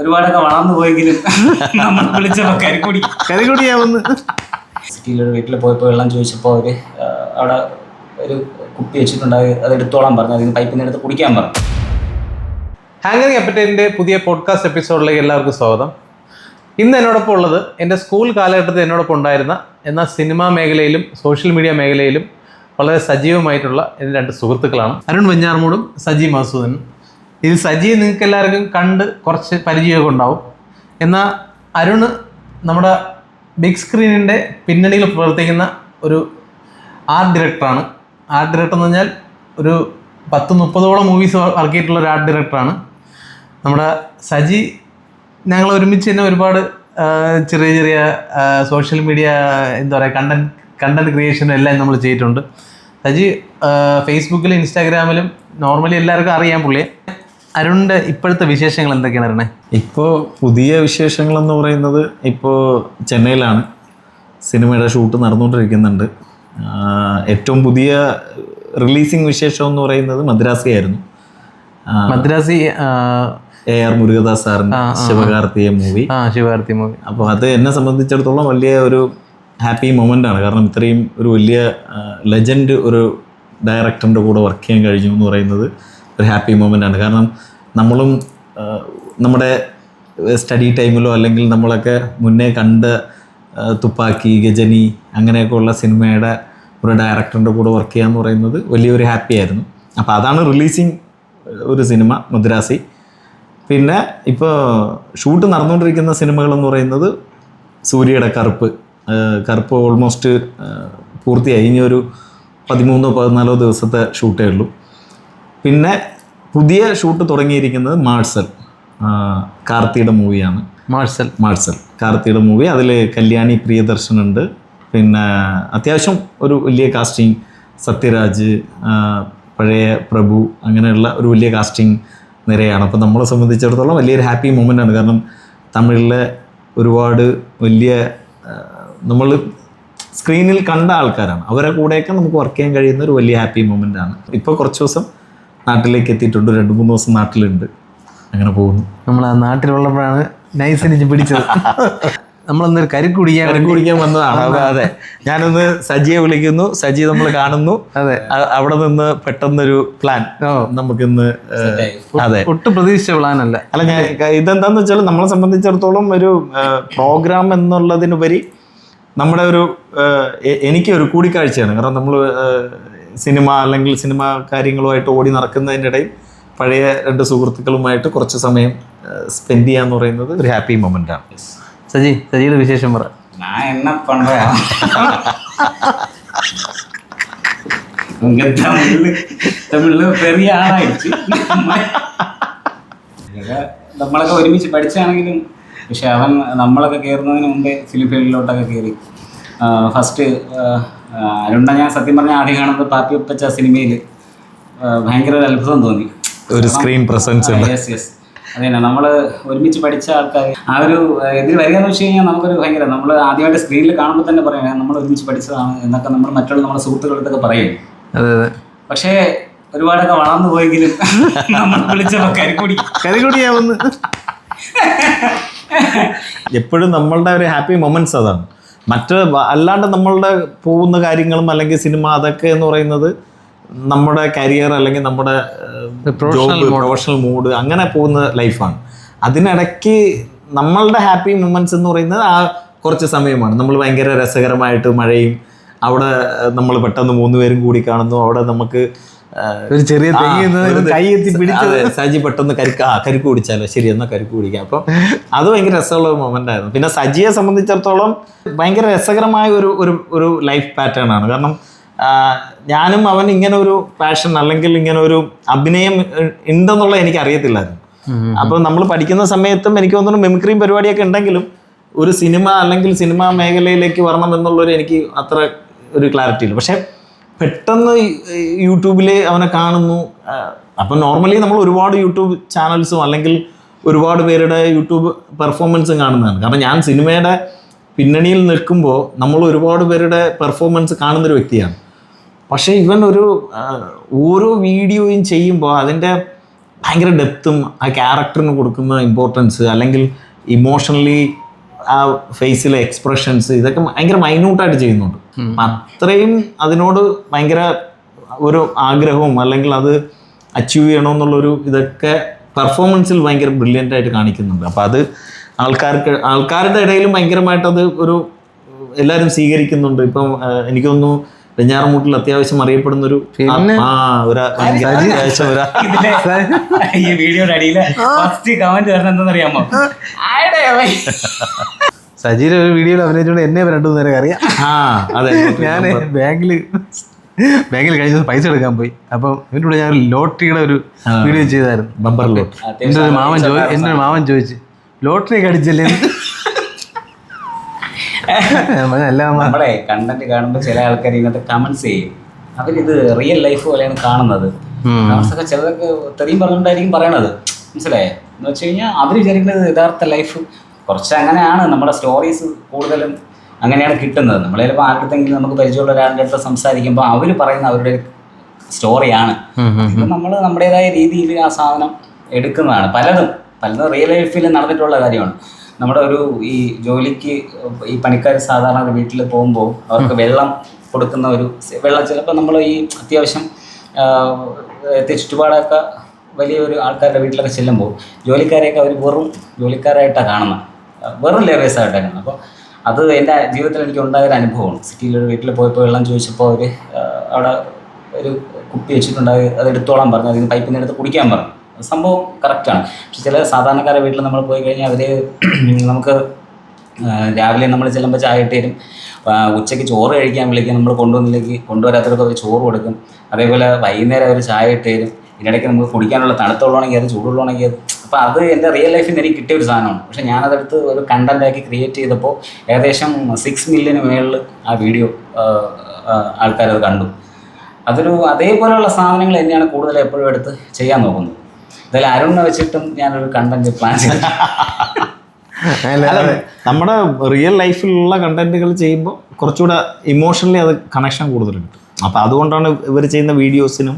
ഒരുപാടൊക്കെ വളർന്നു പോയെങ്കിലും നമ്മൾ വിളിച്ചപ്പോ കരിക്കുടിയാവുന്നു. സിറ്റിയിലൊരു വീട്ടിൽ പോയപ്പോൾ വെള്ളം ചോദിച്ചപ്പോൾ അവർ അവിടെ ഒരു കുപ്പി വെച്ചിട്ടുണ്ടായി, അത് എടുത്തോളാൻ പറഞ്ഞു. അതിന് പൈപ്പിൽ നിന്ന് എടുത്ത് കുടിക്കാൻ പറഞ്ഞു. ഹാങ്കറിംഗ് അപ്പറ്റൈറ്റിൻ്റെ പുതിയ പോഡ്കാസ്റ്റ് എപ്പിസോഡിലേക്ക് എല്ലാവർക്കും സ്വാഗതം. ഇന്ന് എന്നോടൊപ്പം ഉള്ളത് എൻ്റെ സ്കൂൾ കാലഘട്ടത്തിൽ എന്നോടൊപ്പം ഉണ്ടായിരുന്ന, എന്നാൽ സിനിമാ മേഖലയിലും സോഷ്യൽ മീഡിയ മേഖലയിലും വളരെ സജീവമായിട്ടുള്ള എൻ്റെ രണ്ട് സുഹൃത്തുക്കളാണ്, അരുൺ വെഞ്ഞാറമൂടും സജി മസൂദനും. ഇത് സജി നിങ്ങൾക്ക് എല്ലാവർക്കും കണ്ട് കുറച്ച് പരിചയമൊക്കെ ഉണ്ടാവും. എന്നാൽ അരുണ് നമ്മുടെ ബിഗ് സ്ക്രീനിൻ്റെ പിന്നണിയിൽ പ്രവർത്തിക്കുന്ന ഒരു ആർട്ട് ഡയറക്ടറാണ്. ആർട്ട് ഡയറക്ടർ എന്ന് പറഞ്ഞാൽ ഒരു 10-30ഓളം മൂവീസ് വർക്ക് ചെയ്തിട്ടുള്ള ഒരു ആർട്ട് ഡയറക്ടറാണ്. നമ്മുടെ സജി ഞങ്ങൾ ഒരുമിച്ച് തന്നെ ഒരുപാട് ചെറിയ ചെറിയ സോഷ്യൽ മീഡിയ എന്താ പറയുക കണ്ടന്റ് ക്രിയേഷനും എല്ലാം നമ്മൾ ചെയ്തിട്ടുണ്ട്. സജി ഫേസ്ബുക്കിലും ഇൻസ്റ്റാഗ്രാമിലും നോർമലി എല്ലാവർക്കും അറിയാം പുള്ളിയെ. അരുണിൻ്റെ ഇപ്പോഴത്തെ വിശേഷങ്ങൾ എന്തൊക്കെയാണ് അരുണേ? ഇപ്പോൾ പുതിയ വിശേഷങ്ങളെന്ന് പറയുന്നത്, ഇപ്പോൾ ചെന്നൈയിലാണ് സിനിമയുടെ ഷൂട്ട് നടന്നുകൊണ്ടിരിക്കുന്നുണ്ട്. ഏറ്റവും പുതിയ റിലീസിങ് വിശേഷം എന്ന് പറയുന്നത് മദ്രാസി ആയിരുന്നു. മദ്രാസി AR മുരുകദാസ് സാറിൻ്റെ ശിവകാർത്തിക മൂവി. അപ്പോൾ അത് എന്നെ സംബന്ധിച്ചിടത്തോളം വലിയ ഒരു ഹാപ്പി മൊമെൻ്റ് ആണ്. കാരണം ഇത്രയും ഒരു വലിയ ലെജൻഡ് ഒരു ഡയറക്ടറിൻ്റെ കൂടെ വർക്ക് ചെയ്യാൻ കഴിഞ്ഞു എന്ന് പറയുന്നത് ഒരു ഹാപ്പി മൊമെൻ്റ് ആണ്. കാരണം നമ്മളും നമ്മുടെ സ്റ്റഡി ടൈമിലോ അല്ലെങ്കിൽ നമ്മളൊക്കെ മുന്നേ കണ്ട തുപ്പാക്കി, ഗജനി അങ്ങനെയൊക്കെ ഉള്ള സിനിമയുടെ ഒരു ഡയറക്ടറിൻ്റെ കൂടെ വർക്ക് ചെയ്യുക എന്ന് പറയുന്നത് വലിയൊരു ഹാപ്പി ആയിരുന്നു. അപ്പോൾ അതാണ് റിലീസിങ് ഒരു സിനിമ മദ്രാസി. പിന്നെ ഇപ്പോൾ ഷൂട്ട് നടന്നുകൊണ്ടിരിക്കുന്ന സിനിമകളെന്ന് പറയുന്നത് സൂര്യയുടെ കറുപ്പ് ഓൾമോസ്റ്റ് പൂർത്തിയായി. ഇനി ഒരു 13-14 ദിവസത്തെ ഷൂട്ടേ ഉള്ളൂ. പിന്നെ പുതിയ ഷൂട്ട് തുടങ്ങിയിരിക്കുന്നത് മാഴ്സൽ, കാർത്തിയുടെ മൂവിയാണ്. Marcel കാർത്തിയുടെ movie. അതിൽ കല്യാണി പ്രിയദർശൻ ഉണ്ട്. പിന്നെ അത്യാവശ്യം ഒരു വലിയ കാസ്റ്റിംഗ്, സത്യരാജ്, പഴയ പ്രഭു, അങ്ങനെയുള്ള ഒരു വലിയ കാസ്റ്റിംഗ് നിരയാണ്. അപ്പോൾ നമ്മളെ സംബന്ധിച്ചിടത്തോളം വലിയൊരു ഹാപ്പി മൊമെൻ്റ് ആണ്. കാരണം തമിഴിലെ ഒരുപാട് വലിയ നമ്മൾ സ്ക്രീനിൽ കണ്ട ആൾക്കാരാണ്. അവരെ കൂടെയൊക്കെ നമുക്ക് വർക്ക് ചെയ്യാൻ കഴിയുന്ന ഒരു വലിയ ഹാപ്പി മൊമെൻ്റ് ആണ്. ഇപ്പോൾ കുറച്ച് ദിവസം നാട്ടിലേക്ക് എത്തിയിട്ടുണ്ട്, 2-3 ദിവസം നാട്ടിലുണ്ട്. അങ്ങനെ പോകുന്നു. നമ്മൾ ആ നാട്ടിലുള്ളപ്പോഴാണ് നൈസിന് പിടിച്ചത്. നമ്മളൊന്നൊരു കരിക്ക് കുടിക്കാൻ വന്നതാണ്. അതെ, ഞാനൊന്ന് സജിയെ വിളിക്കുന്നു, സജി നമ്മൾ കാണുന്നു. അതെ, അവിടെ നിന്ന് പെട്ടെന്നൊരു പ്ലാൻ നമുക്കിന്ന്. അതെ, ഒട്ടും പ്രതീക്ഷിച്ച പ്ലാൻ അല്ല. ഞാൻ ഇതെന്താന്ന് വെച്ചാൽ നമ്മളെ സംബന്ധിച്ചിടത്തോളം ഒരു പ്രോഗ്രാം എന്നുള്ളതിനുപരി നമ്മുടെ ഒരു എനിക്കൊരു കൂടിക്കാഴ്ചയാണ്. കാരണം നമ്മൾ സിനിമ അല്ലെങ്കിൽ സിനിമ കാര്യങ്ങളുമായിട്ട് ഓടി നടക്കുന്നതിൻ്റെ ഇടയിൽ പഴയ 2 സുഹൃത്തുക്കളുമായിട്ട് കുറച്ച് സമയം സ്പെൻഡ് ചെയ്യാന്ന് പറയുന്നത് ഒരു ഹാപ്പി മൊമെൻ്റ് ആണ്. സജിയുടെ വിശേഷം പറ. ഞാൻ என்ன பண்றேன், തമിഴില് പെരിയ ആളായിടുச்சு. നമ്മളൊക്കെ ഒരുമിച്ച് പഠിച്ചാണെങ്കിലും, പക്ഷെ അവൻ നമ്മളൊക്കെ കയറുന്നതിന് മുമ്പേ ഫിലിം ഫീൽഡിലോട്ടൊക്കെ കയറി. ഫസ്റ്റ് അരുണ്ട ഞാൻ സത്യം പറഞ്ഞ ആദ്യം കാണുന്നത് പാപ്പി ഒപ്പച്ച സിനിമയിൽ ഭയങ്കര ഒരു അത്ഭുതം തോന്നി. ഒരു സ്ക്രീൻ പ്രസൻസ്. യെസ്, അതന്നെ. നമ്മൾ ഒരുമിച്ച് പഠിച്ച ആൾക്കാർ ആ ഒരു ഇതിൽ വരിക എന്ന് വെച്ച് കഴിഞ്ഞാൽ നമുക്കൊരു ഭയങ്കര, നമ്മൾ ആദ്യമായിട്ട് സ്ക്രീനിൽ കാണുമ്പോൾ തന്നെ പറയാം നമ്മൾ ഒരുമിച്ച് പഠിച്ചതാണ് എന്നൊക്കെ നമ്മൾ മറ്റുള്ള നമ്മുടെ സുഹൃത്തുക്കളടുത്തൊക്കെ പറയും. അതെ അതെ. പക്ഷേ ഒരുപാടൊക്കെ വളർന്നു പോയെങ്കിലും നമ്മൾ വിളിച്ചപ്പോൾ കരിക്കുടിയാവുന്നു. എപ്പോഴും നമ്മളുടെ ഒരു ഹാപ്പി മൊമെന്റ്സ് അതാണ്. അല്ലാണ്ട് നമ്മളുടെ പോകുന്ന കാര്യങ്ങളും അല്ലെങ്കിൽ സിനിമ അതൊക്കെ എന്ന് പറയുന്നത് നമ്മുടെ കരിയർ അല്ലെങ്കിൽ നമ്മുടെ പ്രൊഫഷണൽ മൂഡ് അങ്ങനെ പോകുന്ന ലൈഫാണ്. അതിനിടയ്ക്ക് നമ്മളുടെ ഹാപ്പി മൊമെന്റ്സ് എന്ന് പറയുന്നത് ആ കുറച്ച് സമയമാണ്. നമ്മൾ ഭയങ്കര രസകരമായിട്ട് മഴയും, അവിടെ നമ്മൾ പെട്ടെന്ന് 3 പേരും കൂടി കാണുന്നു. അവിടെ നമുക്ക് ഒരു ചെറിയ കൈയെത്തി പിടിച്ചത് സജി പെട്ടെന്ന് കരിക്ക് കുടിച്ചാലോ, ശരി എന്നാൽ കരിക്ക് കുടിക്കാം. അപ്പം അത് ഭയങ്കര രസമുള്ള ഒരു മൊമെന്റ് ആയിരുന്നു. പിന്നെ സജിയെ സംബന്ധിച്ചിടത്തോളം ഭയങ്കര രസകരമായ ഒരു ലൈഫ് പാറ്റേൺ ആണ്. കാരണം ഞാനും അവൻ ഇങ്ങനെ ഒരു പാഷൻ അല്ലെങ്കിൽ ഇങ്ങനെ ഒരു അഭിനയം ഉണ്ടെന്നുള്ള എനിക്ക് അറിയത്തില്ലായിരുന്നു. അപ്പം നമ്മൾ പഠിക്കുന്ന സമയത്തും എനിക്ക് തോന്നുന്നു മിമിക്രിയും പരിപാടിയൊക്കെ ഉണ്ടെങ്കിലും ഒരു സിനിമ അല്ലെങ്കിൽ സിനിമാ മേഖലയിലേക്ക് വരണം എന്നുള്ളൊരു എനിക്ക് അത്ര ഒരു ക്ലാരിറ്റി ഇല്ല. പക്ഷെ പെട്ടെന്ന് യൂട്യൂബിൽ അവനെ കാണുന്നു. അപ്പം നോർമലി നമ്മൾ ഒരുപാട് യൂട്യൂബ് ചാനൽസും അല്ലെങ്കിൽ ഒരുപാട് പേരുടെ യൂട്യൂബ് പെർഫോമൻസും കാണുന്നതാണ്. കാരണം ഞാൻ സിനിമയുടെ പിന്നണിയിൽ നിൽക്കുമ്പോൾ നമ്മൾ ഒരുപാട് പേരുടെ പെർഫോമൻസ് കാണുന്നൊരു വ്യക്തിയാണ്. പക്ഷേ ഇവൻ ഓരോ വീഡിയോയും ചെയ്യുമ്പോൾ അതിൻ്റെ ഭയങ്കര ഡെപ്തും ആ ക്യാരക്ടറിന് കൊടുക്കുന്ന ഇമ്പോർട്ടൻസ്, അല്ലെങ്കിൽ ഇമോഷണലി ആ ഫേസിലെ എക്സ്പ്രഷൻസ്, ഇതൊക്കെ ഭയങ്കര മൈന്യൂട്ടായിട്ട് ചെയ്യുന്നുണ്ട്. അപ്പം അത്രയും അതിനോട് ഭയങ്കര ഒരു ആഗ്രഹവും അല്ലെങ്കിൽ അത് അച്ചീവ് ചെയ്യണമെന്നുള്ളൊരു ഇതൊക്കെ പെർഫോമൻസിൽ ഭയങ്കര ബ്രില്യൻ്റ് ആയിട്ട് കാണിക്കുന്നുണ്ട്. അപ്പം അത് ആൾക്കാരുടെ ഇടയിലും ഭയങ്കരമായിട്ട് അത് ഒരു എല്ലാവരും സ്വീകരിക്കുന്നുണ്ട്. ഇപ്പം എനിക്ക് തോന്നുന്നു വെഞ്ഞാറമൂട്ടിൽ അത്യാവശ്യം അറിയപ്പെടുന്ന ഒരു ഈ വീഡിയോയുടെ അടിയിൽ ഫസ്റ്റ് കമന്റ് വരുന്നത് എന്താണെന്നറിയാമോ? സജീര ഒരു വീഡിയോയിൽ അഭിനയിച്ചുകൊണ്ട് എന്നെ 2 നേരം അറിയാം. അതെ, ഞാൻ ബാങ്കിൽ കഴിഞ്ഞ പൈസ എടുക്കാൻ പോയി. അപ്പം ഇതിൻ്റെ കൂടെ ഞാൻ ലോട്ടറിയുടെ ഒരു വീഡിയോ ചെയ്തായിരുന്നു, ബമ്പർ ലോട്ടറി. എൻ്റെ ഒരു മാമൻ ചോദിച്ചു ലോട്ടറി ഒക്കെ അടിച്ചല്ലേ? നമ്മളെ കണ്ടന്റ് കാണുമ്പോൾ ചില ആൾക്കാർ ഇങ്ങനത്തെ കമന്റ്സ് ചെയ്യും. അവരിത് റിയൽ ലൈഫ് പോലെയാണ് കാണുന്നത്. കമന്റ്സൊക്കെ ചിലതൊക്കെ തെറിയും പറഞ്ഞുകൊണ്ടായിരിക്കും പറയണത്, മനസ്സിലായേ? എന്ന് വെച്ച് കഴിഞ്ഞാൽ അവർ വിചാരിക്കുന്നത് യഥാർത്ഥ ലൈഫ് കുറച്ച് അങ്ങനെയാണ്. നമ്മുടെ സ്റ്റോറീസ് കൂടുതലും അങ്ങനെയാണ് കിട്ടുന്നത്. നമ്മൾ ചിലപ്പോൾ ആരുടെങ്കിലും നമുക്ക് പരിചയമുള്ള ഒരാളുടെ അടുത്ത് സംസാരിക്കുമ്പോൾ അവർ പറയുന്ന അവരുടെ സ്റ്റോറിയാണ്. ഇത് നമ്മൾ നമ്മുടേതായ രീതിയിൽ ആ സാധനം എടുക്കുന്നതാണ്. പലതും റിയൽ ലൈഫിൽ നടന്നിട്ടുള്ള കാര്യമാണ്. നമ്മുടെ ഒരു ഈ ജോലിക്ക് ഈ പണിക്കാർ സാധാരണ വീട്ടിൽ പോകുമ്പോൾ അവർക്ക് വെള്ളം കൊടുക്കുന്ന വെള്ളം ചിലപ്പോൾ നമ്മൾ ഈ അത്യാവശ്യം ചുറ്റുപാടൊക്കെ വലിയൊരു ആൾക്കാരുടെ വീട്ടിലൊക്കെ ചെല്ലുമ്പോൾ ജോലിക്കാരെയൊക്കെ അവർ വെറും ജോലിക്കാരായിട്ടാണ് കാണുന്നത്, വെറും ലേബേഴ്സായിട്ടാണ് കാണുന്നത്. അപ്പോൾ അത് എൻ്റെ ജീവിതത്തിൽ എനിക്ക് ഉണ്ടായൊരു അനുഭവമാണ്. സിറ്റിയിലൊരു വീട്ടിൽ പോയപ്പോൾ വെള്ളം ചോദിച്ചപ്പോൾ അവർ അവിടെ ഒരു കുപ്പി വെച്ചിട്ടുണ്ടായി, അത് എടുത്തോളാൻ പറഞ്ഞു, അതിന് പൈപ്പിൽ നിന്ന് എടുത്ത് കുടിക്കാൻ പറഞ്ഞു. സംഭവം കറക്റ്റാണ്. പക്ഷെ ചില സാധാരണക്കാരുടെ വീട്ടിൽ നമ്മൾ പോയി കഴിഞ്ഞാൽ അവർ നമുക്ക് രാവിലെ നമ്മൾ ചെല്ലുമ്പോൾ ചായ ഇട്ട് തരും, ഉച്ചയ്ക്ക് ചോറ് കഴിക്കാൻ വിളിക്കും, നമ്മൾ കൊണ്ടുവരാത്തവർക്ക് അവർ ചോറ് കൊടുക്കും. അതേപോലെ വൈകുന്നേരം അവർ ചായ ഇട്ട് തരും. ഇതിനിടയ്ക്ക് നമുക്ക് കുടിക്കാനുള്ള തണുത്തുള്ളണമെങ്കിൽ അത് ചൂടുള്ളണമെങ്കിൽ അത്. അപ്പോൾ അത് എൻ്റെ റിയൽ ലൈഫിൽ നിന്ന് എനിക്ക് കിട്ടിയ ഒരു സാധനമാണ്. പക്ഷേ ഞാനതെടുത്ത് ഒരു കണ്ടൻറ്റാക്കി ക്രിയേറ്റ് ചെയ്തപ്പോൾ ഏകദേശം 6 മില്യന് മേളിൽ ആ വീഡിയോ ആൾക്കാരത് കണ്ടു. അതേപോലെയുള്ള സാധനങ്ങൾ തന്നെയാണ് കൂടുതൽ എപ്പോഴും എടുത്ത് ചെയ്യാൻ നോക്കുന്നത്. എന്തായാലും അരുണിനെ വെച്ചിട്ടും ഞാനൊരു കണ്ടന്റ് പ്ലാൻ ചെയ്തു. നമ്മുടെ റിയൽ ലൈഫിലുള്ള കണ്ടന്റുകൾ ചെയ്യുമ്പോൾ കുറച്ചുകൂടെ ഇമോഷണലി അത് കണക്ഷൻ കൂടുതൽ കിട്ടും. അപ്പോൾ അതുകൊണ്ടാണ് ഇവർ ചെയ്യുന്ന വീഡിയോസിനും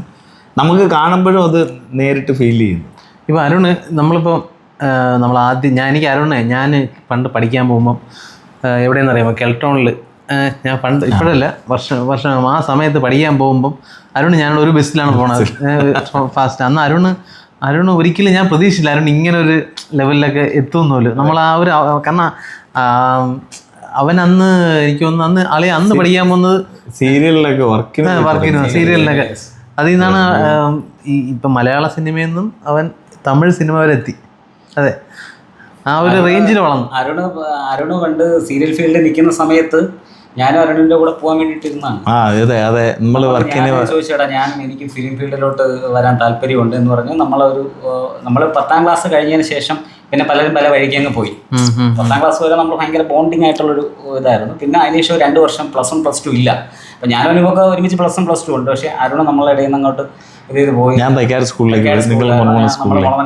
നമുക്ക് കാണുമ്പോഴും അത് നേരിട്ട് ഫീൽ ചെയ്യുന്നു. ഇപ്പോൾ അരുണ് നമ്മളിപ്പോൾ എനിക്ക് അരുണെ ഞാൻ പണ്ട് പഠിക്കാൻ പോകുമ്പം എവിടെയെന്ന് അറിയാമോ, കെൽട്രോണിൽ ഞാൻ പണ്ട് ഇപ്പോഴല്ല വർഷം ആ സമയത്ത് പഠിക്കാൻ പോകുമ്പം ഞാനോട് ഒരു ബസ്സിലാണ് പോണത് ഫാസ്റ്റ്. അന്ന് അരുണ് ഒരിക്കലും ഞാൻ പ്രതീക്ഷിച്ചില്ല അരുൺ ഇങ്ങനെ ഒരു ലെവലിലൊക്കെ എത്തുമെന്നല്ലോ. നമ്മൾ ആ ഒരു കാരണം അവൻ അന്ന് എനിക്ക് തോന്നുന്നു അന്ന് പഠിക്കാൻ പോകുന്നത് സീരിയലിലൊക്കെ വർക്കിന് സീരിയലിലൊക്കെ അതിൽ നിന്നാണ് ഇപ്പം മലയാള സിനിമയിൽ നിന്നും അവൻ തമിഴ് സിനിമ വരെ എത്തി. അതെ, ആ ഒരു റേഞ്ചിൽ വളർന്നു. അരുണ് പണ്ട് സീരിയൽ ഫീൽഡിൽ നിൽക്കുന്ന സമയത്ത് ഞാനും അരുണിന്റെ കൂടെ പോകാൻ വേണ്ടിയിട്ടിരുന്നാണ്. ചോദിച്ചേടാ എനിക്ക് ഫിലിം ഫീൽഡിലോട്ട് വരാൻ താല്പര്യമുണ്ട് എന്ന് പറഞ്ഞു. നമ്മൾ 10ാം ക്ലാസ് കഴിഞ്ഞതിന് ശേഷം പിന്നെ പലരും പല വഴിക്ക് അങ്ങ് പോയി. 10ാം ക്ലാസ് വരെ നമ്മൾ ഭയങ്കര ബോണ്ടിങ് ആയിട്ടുള്ളൊരു ഇതായിരുന്നു. പിന്നെ അതിനുശേഷം 2 വർഷം +1 +2 ഇല്ല. അപ്പം ഞാനും ഇവർക്ക് ഒരുമിച്ച് +1 +2 ഉണ്ട്. പക്ഷേ അരുണ് നമ്മളെ ഇടയിൽ നിന്ന് അങ്ങോട്ട് ഇത് പോയി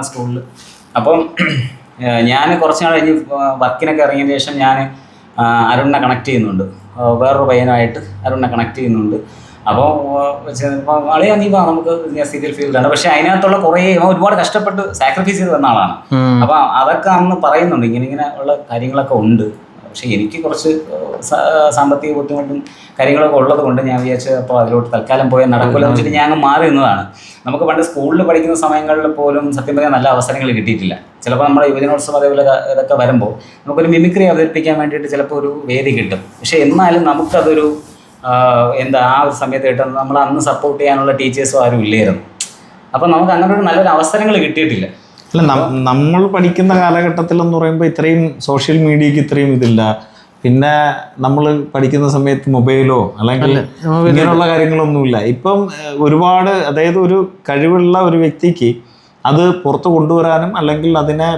സ്കൂളിൽ. അപ്പം ഞാൻ കുറച്ച് നാൾ കഴിഞ്ഞ് വർക്കിനൊക്കെ ഇറങ്ങിയതിന് ശേഷം ഞാൻ അരുണിനെ കണക്ട് ചെയ്യുന്നുണ്ട്, വേറൊരു പയ്യനായിട്ട് അരുണിനെ കണക്ട് ചെയ്യുന്നുണ്ട്. അപ്പോൾ അളിയാ നീ നമുക്ക് സീരിയൽ ഫീൽഡാണ്. പക്ഷെ അതിനകത്തുള്ള ഒരുപാട് കഷ്ടപ്പെട്ട് സാക്രിഫൈസ് ചെയ്ത് വന്ന ആളാണ്. അപ്പം അതൊക്കെ അന്ന് പറയുന്നുണ്ട്, ഇങ്ങനെ ഉള്ള കാര്യങ്ങളൊക്കെ ഉണ്ട്. പക്ഷെ എനിക്ക് കുറച്ച് സാമ്പത്തിക ബുദ്ധിമുട്ടും കാര്യങ്ങളൊക്കെ ഉള്ളത് കൊണ്ട് ഞാൻ വിചാരിച്ചത് അപ്പോൾ അതിലോട്ട് തൽക്കാലം പോയാൽ നടക്കില്ല എന്ന് വെച്ചിട്ട് ഞാൻ അങ്ങ് മാറി നിന്നതാണ്. നമുക്ക് പണ്ട് സ്കൂളിൽ പഠിക്കുന്ന സമയങ്ങളിൽ പോലും സത്യം പറയാൻ നല്ല അവസരങ്ങൾ കിട്ടിയിട്ടില്ല. ചിലപ്പോൾ നമ്മുടെ യുവജനോത്സവം അതേപോലെ ഇതൊക്കെ വരുമ്പോൾ നമുക്കൊരു മിമിക്രി അവതരിപ്പിക്കാൻ വേണ്ടിയിട്ട് ചിലപ്പോൾ ഒരു വേദി കിട്ടും. പക്ഷെ എന്നാലും നമുക്കതൊരു ആ ഒരു സമയത്ത് കിട്ടുന്നത് നമ്മൾ അന്ന് സപ്പോർട്ട് ചെയ്യാനുള്ള ടീച്ചേഴ്സും ആരും ഇല്ലായിരുന്നു. അപ്പം നമുക്ക് അങ്ങനെ ഒരു നല്ലൊരു അവസരങ്ങൾ കിട്ടിയിട്ടില്ല. അല്ല, നമ്മൾ പഠിക്കുന്ന കാലഘട്ടത്തിലെന്ന് പറയുമ്പോൾ ഇത്രയും സോഷ്യൽ മീഡിയക്ക് ഇത്രയും ഇതില്ല. പിന്നെ നമ്മൾ പഠിക്കുന്ന സമയത്ത് മൊബൈലോ അല്ലെങ്കിൽ ഇങ്ങനെയുള്ള കാര്യങ്ങളൊന്നുമില്ല. ഇപ്പം ഒരുപാട്, അതായത് ഒരു കഴിവുള്ള ഒരു വ്യക്തിക്ക് അത് പുറത്ത് കൊണ്ടുവരാനും അല്ലെങ്കിൽ അതിനെ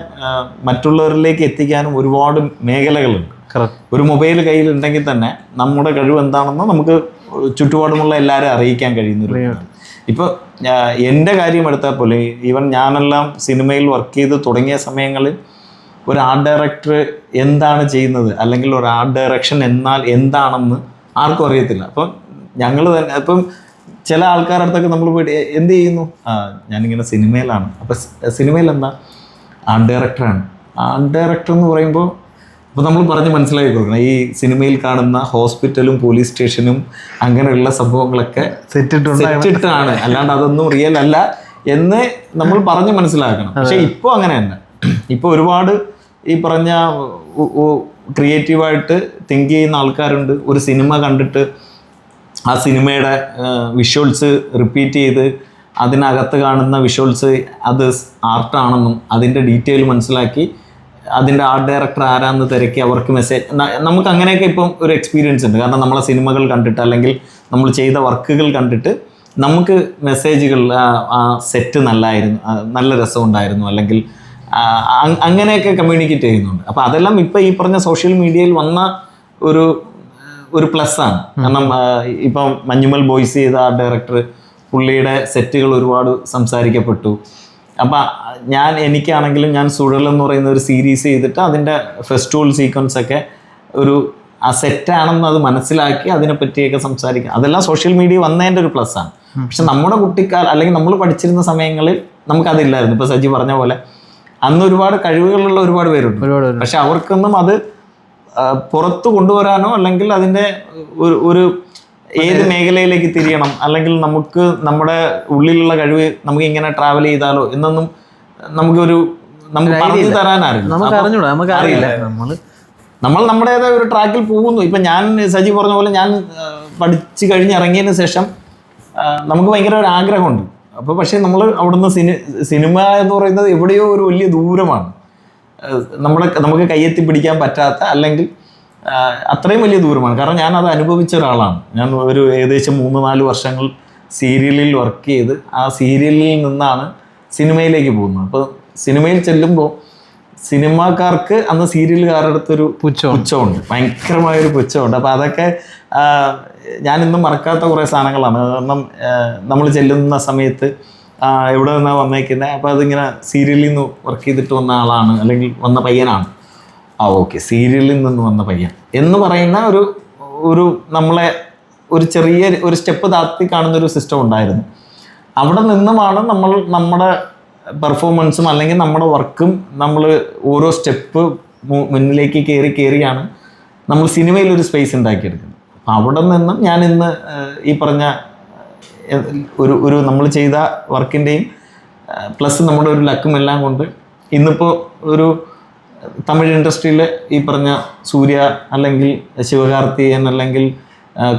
മറ്റുള്ളവരിലേക്ക് എത്തിക്കാനും ഒരുപാട് മേഖലകളുണ്ട്. ഒരു മൊബൈൽ കയ്യിലുണ്ടെങ്കിൽ തന്നെ നമ്മുടെ കഴിവ് എന്താണെന്ന് നമുക്ക് ചുറ്റുപാടുമുള്ള എല്ലാവരും അറിയിക്കാൻ കഴിയുന്നൊരു. ഇപ്പോൾ എൻ്റെ കാര്യം എടുത്താൽ പോലെ ഈവൻ ഞാനെല്ലാം സിനിമയിൽ വർക്ക് ചെയ്ത് തുടങ്ങിയ സമയങ്ങളിൽ ഒരു ആർട്ട് ഡയറക്ടർ എന്താണ് ചെയ്യുന്നത് അല്ലെങ്കിൽ ഒരു ആർട്ട് ഡയറക്ഷൻ എന്നാൽ എന്താണെന്ന് ആർക്കും അറിയത്തില്ല. അപ്പം ഞങ്ങൾ തന്നെ ഇപ്പം ചില ആൾക്കാരുടെ അടുത്തൊക്കെ നമ്മൾ പോയിട്ട് എന്ത് ചെയ്യുന്നു, ഞാനിങ്ങനെ സിനിമയിലാണ്. അപ്പം സിനിമയിൽ എന്താ, ആർട്ട് ഡയറക്ടറാണ്. ആർട്ട് ഡയറക്ടർ എന്ന് പറയുമ്പോൾ അപ്പോൾ നമ്മൾ പറഞ്ഞ് മനസ്സിലാക്കി കൊടുക്കണം, ഈ സിനിമയിൽ കാണുന്ന ഹോസ്പിറ്റലും പോലീസ് സ്റ്റേഷനും അങ്ങനെയുള്ള സംഭവങ്ങളൊക്കെ സെറ്റിട്ടാണ്, അല്ലാണ്ട് അതൊന്നും റിയൽ അല്ല എന്ന് നമ്മൾ പറഞ്ഞ് മനസ്സിലാക്കണം. പക്ഷെ ഇപ്പോൾ അങ്ങനെയല്ല. ഇപ്പോൾ ഒരുപാട് ഈ പറഞ്ഞ ക്രിയേറ്റീവായിട്ട് തിങ്ക് ചെയ്യുന്ന ആൾക്കാരുണ്ട്. ഒരു സിനിമ കണ്ടിട്ട് ആ സിനിമയുടെ വിഷ്വൽസ് റിപ്പീറ്റ് ചെയ്ത് അതിനകത്ത് കാണുന്ന വിഷ്വൽസ് അത് ആർട്ടാണെന്നും അതിൻ്റെ ഡീറ്റെയിൽ മനസ്സിലാക്കി അതിൻ്റെ ആർട്ട് ഡയറക്ടർ ആരാന്ന് തിരക്കി അവർക്ക് മെസ്സേജ്. നമുക്ക് അങ്ങനെയൊക്കെ ഇപ്പം ഒരു എക്സ്പീരിയൻസ് ഉണ്ട്. കാരണം നമ്മളെ സിനിമകൾ കണ്ടിട്ട് അല്ലെങ്കിൽ നമ്മൾ ചെയ്ത വർക്കുകൾ കണ്ടിട്ട് നമുക്ക് മെസ്സേജുകൾ, ആ സെറ്റ് നല്ലായിരുന്നു, നല്ല രസമുണ്ടായിരുന്നു, അല്ലെങ്കിൽ അങ്ങനെയൊക്കെ കമ്മ്യൂണിക്കേറ്റ് ചെയ്യുന്നുണ്ട്. അപ്പോൾ അതെല്ലാം ഇപ്പം ഈ പറഞ്ഞ സോഷ്യൽ മീഡിയയിൽ വന്ന ഒരു പ്ലസ്സാണ്. കാരണം ഇപ്പം മഞ്ഞുമൽ ബോയ്സ് ചെയ്ത ആർട്ട് ഡയറക്ടർ, പുള്ളിയുടെ സെറ്റുകൾ ഒരുപാട് സംസാരിക്കപ്പെട്ടു. അപ്പം എനിക്കാണെങ്കിലും ഞാൻ സുഴൽ എന്ന് പറയുന്ന ഒരു സീരീസ് ചെയ്തിട്ട് അതിൻ്റെ ഫെസ്റ്റിവൽ സീക്വൻസ് ഒക്കെ ആ സെറ്റാണെന്ന് അത് മനസ്സിലാക്കി അതിനെപ്പറ്റിയൊക്കെ സംസാരിക്കുക. അതെല്ലാം സോഷ്യൽ മീഡിയ വന്നതിൻ്റെ ഒരു പ്ലസ്സാണ്. പക്ഷെ നമ്മുടെ കുട്ടിക്കാലം അല്ലെങ്കിൽ നമ്മൾ പഠിച്ചിരുന്ന സമയങ്ങളിൽ നമുക്കതില്ലായിരുന്നു. ഇപ്പോൾ സജി പറഞ്ഞ പോലെ അന്ന് ഒരുപാട് കഴിവുകളുള്ള ഒരുപാട് പേരുണ്ട്. പക്ഷെ അവർക്കൊന്നും അത് പുറത്ത് കൊണ്ടുവരാനോ അല്ലെങ്കിൽ അതിൻ്റെ ഒരു ഏത് മേഖലയിലേക്ക് തിരിയണം, അല്ലെങ്കിൽ നമുക്ക് നമ്മുടെ ഉള്ളിലുള്ള കഴിവ് നമുക്ക് ഇങ്ങനെ ട്രാവൽ ചെയ്താലോ എന്നൊന്നും നമുക്ക് പറഞ്ഞു തരാനായിരുന്നു. നമ്മൾ നമ്മുടേതായ ഒരു ട്രാക്കിൽ പോകുന്നു. ഇപ്പം ഞാൻ സജി പറഞ്ഞ പോലെ ഞാൻ പഠിച്ചു കഴിഞ്ഞിറങ്ങിയതിന് ശേഷം നമുക്ക് ഭയങ്കര ഒരു ആഗ്രഹമുണ്ട്. അപ്പോൾ പക്ഷേ നമ്മൾ അവിടുന്ന് സിനിമ എന്ന് പറയുന്നത് എവിടെയോ ഒരു വലിയ ദൂരമാണ്, നമുക്ക് കയ്യെത്തി പിടിക്കാൻ പറ്റാത്ത, അല്ലെങ്കിൽ അത്രയും വലിയ ദൂരമാണ്. കാരണം ഞാൻ അത് അനുഭവിച്ച ഒരാളാണ്. ഞാൻ ഒരു ഏകദേശം 3-4 വർഷങ്ങൾ സീരിയലിൽ വർക്ക് ചെയ്ത് ആ സീരിയലിൽ നിന്നാണ് സിനിമയിലേക്ക് പോകുന്നത്. അപ്പോൾ സിനിമയിൽ ചെല്ലുമ്പോൾ സിനിമാക്കാർക്ക് അന്ന് സീരിയലുകാരുടെ അടുത്തൊരു പുച്ഛമുണ്ട്, ഭയങ്കരമായൊരു പുച്ഛമുണ്ട്. അപ്പോൾ അതൊക്കെ ഞാനിന്നും മറക്കാത്ത കുറേ സാധനങ്ങളാണ്. കാരണം നമ്മൾ ചെല്ലുന്ന സമയത്ത് എവിടെ നിന്നാണ് വന്നേക്കുന്നത്, അപ്പോൾ അതിങ്ങനെ സീരിയലിൽ നിന്ന് വർക്ക് ചെയ്തിട്ട് വന്ന ആളാണ് അല്ലെങ്കിൽ വന്ന പയ്യനാണ്. ഓക്കെ, സീരിയലിൽ നിന്ന് വന്ന പയ്യൻ എന്ന് പറയുന്ന ഒരു നമ്മളെ ഒരു ചെറിയ ഒരു സ്റ്റെപ്പ് താത്തി കാണുന്നൊരു സിസ്റ്റം ഉണ്ടായിരുന്നു. അവിടെ നിന്നുമാണ് നമ്മുടെ പെർഫോമൻസും അല്ലെങ്കിൽ നമ്മുടെ വർക്കും നമ്മൾ ഓരോ സ്റ്റെപ്പ് മുന്നിലേക്ക് കയറിയാണ് നമ്മൾ സിനിമയിൽ ഒരു സ്പേസ് ഉണ്ടാക്കിയെടുക്കുന്നത്. അപ്പം അവിടെ നിന്നും ഞാൻ ഇന്ന് ഈ പറഞ്ഞ ഒരു നമ്മൾ ചെയ്ത വർക്കിൻ്റെയും പ്ലസ് നമ്മുടെ ഒരു ലക്കും എല്ലാം കൊണ്ട് ഇന്നിപ്പോൾ ഒരു തമിഴ് ഇൻഡസ്ട്രിയിൽ ഈ പറഞ്ഞ സൂര്യ അല്ലെങ്കിൽ ശിവകാർത്തികേയൻ അല്ലെങ്കിൽ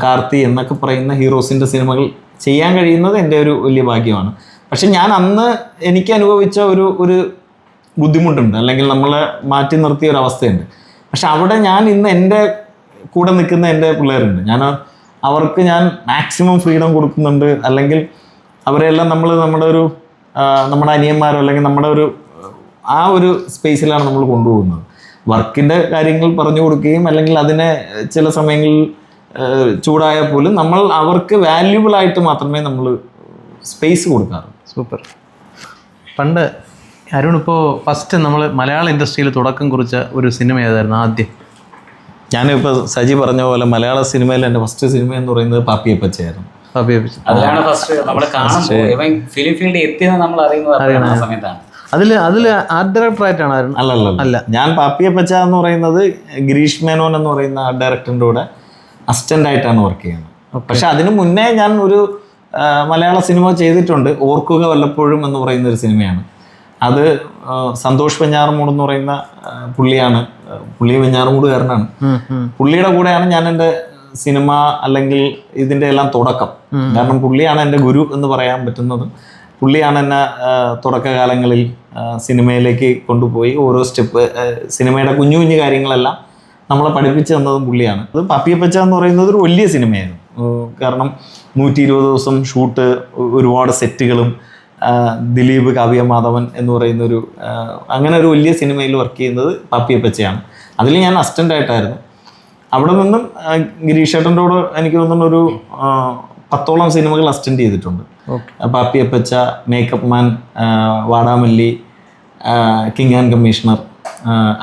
കാർത്തി എന്നൊക്കെ പറയുന്ന ഹീറോസിൻ്റെ സിനിമകൾ ചെയ്യാൻ കഴിയുന്നത് എൻ്റെ ഒരു വലിയ ഭാഗ്യമാണ്. പക്ഷെ ഞാൻ അന്ന് എനിക്ക് അനുഭവിച്ച ഒരു ബുദ്ധിമുട്ടുണ്ട്, അല്ലെങ്കിൽ നമ്മളെ മാറ്റി നിർത്തിയ ഒരു അവസ്ഥയുണ്ട്. പക്ഷെ അവിടെ ഞാൻ ഇന്ന് എൻ്റെ കൂടെ നിൽക്കുന്ന എൻ്റെ പിള്ളേരുണ്ട്. അവർക്ക് ഞാൻ മാക്സിമം ഫ്രീഡം കൊടുക്കുന്നുണ്ട്. അല്ലെങ്കിൽ അവരെല്ലാം നമ്മുടെ അനിയന്മാരോ അല്ലെങ്കിൽ നമ്മുടെ ആ ഒരു സ്പേസിലാണ് നമ്മൾ കൊണ്ടുപോകുന്നത്. വർക്കിൻ്റെ കാര്യങ്ങൾ പറഞ്ഞു കൊടുക്കുകയും അല്ലെങ്കിൽ അതിനെ ചില സമയങ്ങളിൽ ചൂടായാൽ പോലും നമ്മൾ അവർക്ക് വാല്യുബിൾ ആയിട്ട് മാത്രമേ നമ്മൾ സ്പേസ് കൊടുക്കാറുള്ളൂ. സൂപ്പർ. പണ്ട് അരുൺ, ഇപ്പോൾ ഫസ്റ്റ് നമ്മൾ മലയാള ഇൻഡസ്ട്രിയിൽ തുടക്കം കുറിച്ച ഒരു സിനിമ ഏതായിരുന്നു ആദ്യം? ഞാനിപ്പോൾ സജി പറഞ്ഞ പോലെ മലയാള സിനിമയിൽ എൻ്റെ ഫസ്റ്റ് സിനിമ എന്ന് പറയുന്നത് പാപ്പിയപ്പച്ചയായിരുന്നു. അതിലാണ് ഫസ്റ്റ് നമ്മൾ കാണുമ്പോൾ ഫിലിം ഫീൽഡ് എത്തിയെന്ന് നമ്മൾ അറിയുന്നത് ആ സമയത്താണ്. അതിൽ ആർട്ട് ഡയറക്ടറായിട്ടാണ്? അല്ല, ഞാൻ പാപ്പിയപ്പച്ച എന്ന് പറയുന്നത് ഗിരീഷ് മേനോൻ എന്ന് പറയുന്ന ആർട്ട് ഡയറക്ടറിൻ്റെ കൂടെ അസിസ്റ്റൻ്റ് ആയിട്ടാണ് വർക്ക് ചെയ്യുന്നത്. പക്ഷെ അതിന് മുന്നേ ഞാൻ ഒരു മലയാള സിനിമ ചെയ്തിട്ടുണ്ട്, ഓർക്കുക വല്ലപ്പോഴും എന്ന് പറയുന്ന ഒരു സിനിമയാണ്. അത് സന്തോഷ് വെഞ്ഞാറമൂട് എന്ന് പറയുന്ന പുള്ളി വെഞ്ഞാറമൂടുകാരനാണ്. പുള്ളിയുടെ കൂടെയാണ് ഞാൻ എൻ്റെ സിനിമ അല്ലെങ്കിൽ ഇതിൻ്റെ എല്ലാം തുടക്കം. കാരണം പുള്ളിയാണ് എൻ്റെ ഗുരു എന്ന് പറയാൻ പറ്റുന്നത്. പുള്ളിയാണ് എന്നെ തുടക്കകാലങ്ങളിൽ സിനിമയിലേക്ക് കൊണ്ടുപോയി ഓരോ സ്റ്റെപ്പ് സിനിമയുടെ കുഞ്ഞു കുഞ്ഞു കാര്യങ്ങളെല്ലാം നമ്മളെ പഠിപ്പിച്ചു തന്നതും പുള്ളിയാണ്. അത് പാപ്പിയപ്പച്ച എന്ന് പറയുന്നത് ഒരു വലിയ സിനിമയായിരുന്നു. കാരണം 120 ദിവസം ഷൂട്ട്, ഒരുപാട് സെറ്റുകളും, ദിലീപ് കാവ്യമാധവൻ എന്ന് പറയുന്ന അങ്ങനെ ഒരു വലിയ സിനിമയിൽ വർക്ക് ചെയ്യുന്നത് പാപ്പിയപ്പച്ചയാണ്. അതിൽ ഞാൻ അസിസ്റ്റൻ്റ് ആയിട്ടായിരുന്നു. അവിടെ നിന്നും ഗിരീഷേട്ടൻ്റെ കൂടെ എനിക്ക് തോന്നുന്ന ഒരു 10ഓളം സിനിമകൾ അസിസ്റ്റൻ്റ് ചെയ്തിട്ടുണ്ട്. പാപ്പിയപ്പച്ച, മേക്കപ്പ് മാൻ, വാടാമല്ലി, കിങ് ആൻഡ് കമ്മീഷണർ,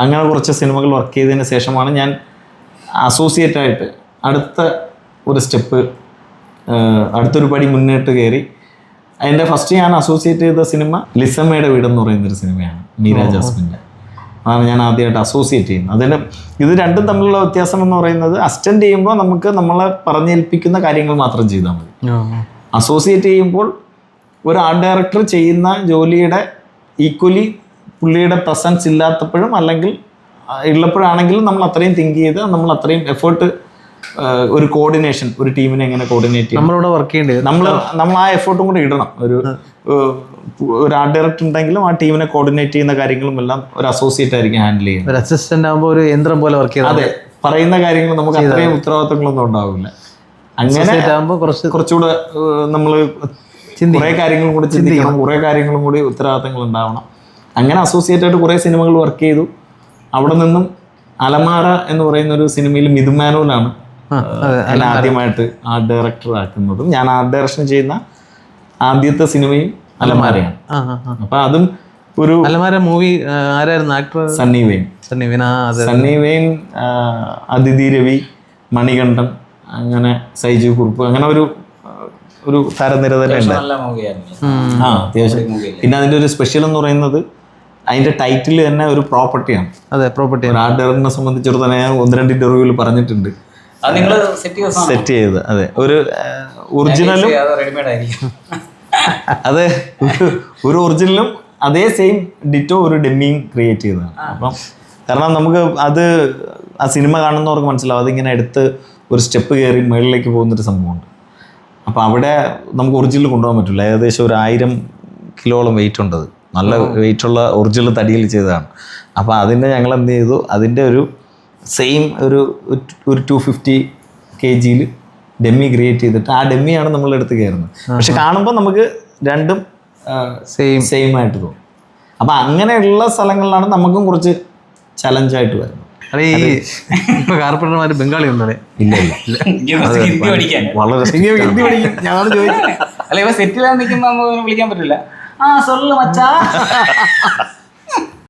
അങ്ങനെ കുറച്ച് സിനിമകൾ വർക്ക് ചെയ്തതിന് ശേഷമാണ് ഞാൻ അസോസിയേറ്റ് ആയിട്ട് അടുത്ത ഒരു സ്റ്റെപ്പ് അടുത്തൊരു പടി മുന്നോട്ട് കയറി. അതിൻ്റെ ഫസ്റ്റ് ഞാൻ അസോസിയേറ്റ് ചെയ്ത സിനിമ ലിസമ്മയുടെ വീടെന്ന് പറയുന്നൊരു സിനിമയാണ്, മീര ജാസ്മിൻ്റെ. അതാണ് ഞാൻ ആദ്യമായിട്ട് അസോസിയേറ്റ് ചെയ്യുന്നത്. അതിന് ഇത് രണ്ടും തമ്മിലുള്ള വ്യത്യാസം എന്ന് പറയുന്നത്, അസിസ്റ്റൻ്റ് ചെയ്യുമ്പോൾ നമുക്ക് നമ്മളെ പറഞ്ഞേൽപ്പിക്കുന്ന കാര്യങ്ങൾ മാത്രം ചെയ്താൽ മതി. അസോസിയേറ്റ് ചെയ്യുമ്പോൾ ഒരു ആർട്ട് ഡയറക്ടർ ചെയ്യുന്ന ജോലിയുടെ ഈക്വലി പുള്ളിയുടെ പ്രസൻസ് ഇല്ലാത്തപ്പോഴും അല്ലെങ്കിൽ ഉള്ളപ്പോഴാണെങ്കിലും നമ്മൾ അത്രയും തിങ്ക് ചെയ്ത് നമ്മൾ അത്രയും എഫേർട്ട്, ഒരു കോർഡിനേഷൻ, ഒരു ടീമിനെ എങ്ങനെ കോർഡിനേറ്റ് ചെയ്യും, നമ്മളിവിടെ വർക്ക് ചെയ്യേണ്ടത് നമ്മൾ ആ എഫേർട്ടും കൂടെ ഇടണം. ഒരു ആർട്ട് ഡയറക്ടർ ഉണ്ടെങ്കിലും ആ ടീമിനെ കോർഡിനേറ്റ് ചെയ്യുന്ന കാര്യങ്ങളും എല്ലാം ഒരു അസോസിയേറ്റ് ആയിരിക്കും ഹാൻഡിൽ ചെയ്യുന്നത്. ഒരു അസിസ്റ്റന്റ് ആകുമ്പോൾ ഒരു യന്ത്രം പോലെ വർക്ക് ചെയ്ത്, അതെ, പറയുന്ന കാര്യങ്ങൾ നമുക്ക് അത്രയും ഉത്തരവാദിത്തങ്ങളൊന്നും ഉണ്ടാവില്ല. അങ്ങനെ ആകുമ്പോൾ കുറച്ചുകൂടെ നമ്മൾ കുറേ കാര്യങ്ങളും കൂടി ചിന്തിക്കണം, കുറേ കാര്യങ്ങളും കൂടി ഉത്തരവാദിത്തങ്ങൾ ഉണ്ടാവണം. അങ്ങനെ അസോസിയേറ്റ് ആയിട്ട് കുറേ സിനിമകൾ വർക്ക് ചെയ്തു. അവിടെ നിന്നും അലമാര എന്ന് പറയുന്ന ഒരു സിനിമയിൽ മിഥുൻ മാനുവലാണ് എന്നെ ആദ്യമായിട്ട് ആർട്ട് ഡയറക്ടർ ആക്കുന്നതും. ഞാൻ ആർട്ട് ഡയറക്ഷൻ ചെയ്യുന്ന ആദ്യത്തെ സിനിമയും അലമാരയാണ്. അപ്പൊ അതും ഒരു അലമാര മൂവി ആരായിരുന്നു ആക്ടർ? സണ്ണി വെയിൻ. സണ്ണി വെയിൻ, അതിഥി രവി, മണികണ്ഠൻ, അങ്ങനെ സൈജു കുറുപ്പ്, അങ്ങനെ ഒരു താരനിര തന്നെ ഉണ്ട്. അത്യാവശ്യം. പിന്നെ അതിൻ്റെ ഒരു സ്പെഷ്യൽ എന്ന് പറയുന്നത് അതിൻ്റെ ടൈറ്റിൽ തന്നെ ഒരു പ്രോപ്പർട്ടിയാണ്. അതെ, പ്രോപ്പർട്ടി. ഒരു ആർട്ട് ഡയറക്ടറിനെ സംബന്ധിച്ചിടത്തോളം ഞാൻ 1-2 ഇന്റർവ്യൂവിൽ പറഞ്ഞിട്ടുണ്ട്. സെറ്റ് ചെയ്ത്, അതെ, ഒരു ഒറിജിനലും അതെ, ഒരു ഒറിജിനലും അതേ സെയിം ഡിറ്റോ ഒരു ഡെമ്മിയും ക്രിയേറ്റ് ചെയ്തതാണ്. അപ്പം കാരണം നമുക്ക് അത് ആ സിനിമ കാണുന്നവർക്ക് മനസ്സിലാവും, അതിങ്ങനെ എടുത്ത് ഒരു സ്റ്റെപ്പ് കയറി മുകളിലേക്ക് പോകുന്നൊരു സംഭവമുണ്ട്. അപ്പോൾ അവിടെ നമുക്ക് ഒറിജിനൽ കൊണ്ടുപോകാൻ പറ്റില്ല. ഏകദേശം ഒരു 1000 കിലോളം വെയിറ്റ് ഉണ്ട്. അത് നല്ല വെയിറ്റുള്ള ഒറിജിനൽ തടിയിൽ ചെയ്തതാണ്. അപ്പോൾ അതിൻ്റെ ഞങ്ങൾ എന്ത് ചെയ്തു, അതിൻ്റെ ഒരു സെയിം ഒരു 250 kg ഡെമ്മി ക്രിയേറ്റ് ചെയ്തിട്ട് ആ ഡെമ്മിയാണ് നമ്മളെടുത്ത് കയറുന്നത്. പക്ഷെ കാണുമ്പോൾ നമുക്ക് രണ്ടും സെയിം ആയിട്ട് തോന്നും. അപ്പം അങ്ങനെയുള്ള സ്ഥലങ്ങളിലാണ് നമുക്കും കുറച്ച് ചലഞ്ചായിട്ട് വരുന്നത്. ഇപ്പൊ കാർപ്പന്റർമാർ ബംഗാളി ഉണ്ടല്ലേ? ഇല്ല, വളരെ സെറ്റിലാണ് നിൽക്കുമ്പോൾ വിളിക്കാൻ പറ്റില്ല.